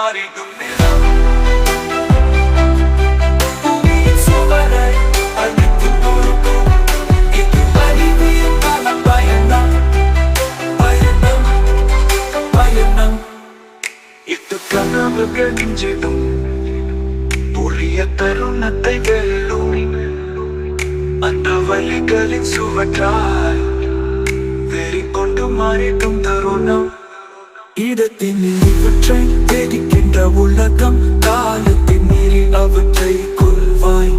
மாறிடும் நிலம். பூமியின் சுவரை அடித்து நொறுக்கும். இது அறிவியலுக்கான பயணம். பயணம், பயணம். இது கனவுகள் நெஞ்சிடும். புதிய தருணத்தை வெல்லும். அந்த வழிகளின் சுவற்றாய் வெறி கொண்டு மாறிடும் தருணம். இடத்தின் இவற்றை தேடிக்கின்ற உலகம். காலத்தின் மீறி அவற்றை கொள்வாய்.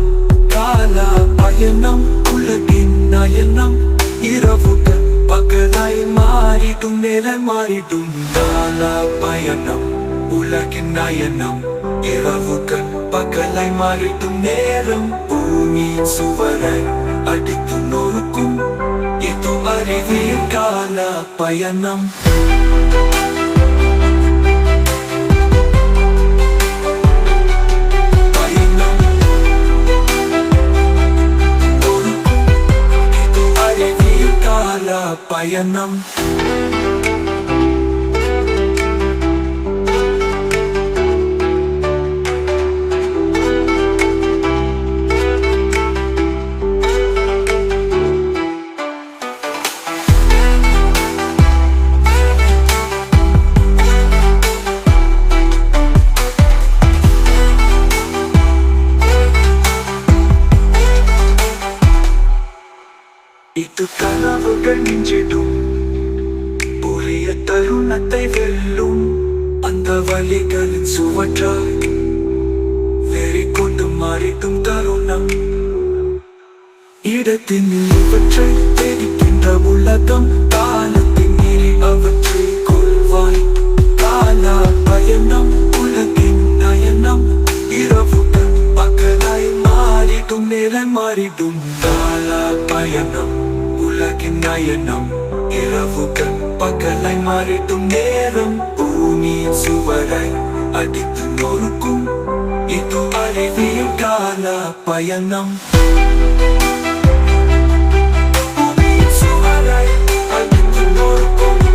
கால பயணம் உலகின் நயனம். இரவுகள் பகலாய் மாறிடும். நிலை மாறிடும். கால பயணம் உலகின் நயனம். இரவுகள் பகலாய் மாறிடும். நேரம் பூமியின் சுவரை அடித்து நொறுக்கும். இது அறிவியல் கால பயணம். பயணம், நொறுக்கும். இது அறிவியல் கால பயணம். இது கனவுகள் நெஞ்சிடும். புதிய தருணத்தை வெல்லும். அந்த வழிகளின் சுவற்றாய் வெறி கொண்டு மாறிடும் தருணம். இடத்தின் இவற்றை தேடிக்கின்ற உலகம். காலத்தின் மீறி அவற்றை கொள்வாய். கால பயணம் உலகின் நயனம். இரவுகள் பகலாய் மாறிடும். நிலை மாறிடும். கால பயணம் உலகின் நயனம். இரவுகள் பகலாய் மாறிடும். நேரம் பூமியின் சுவரை அடித்து நொறுக்கும். இது அறிவியல் கால பயணம். பூமியின் சுவரை அடித்து நொறுக்கும்.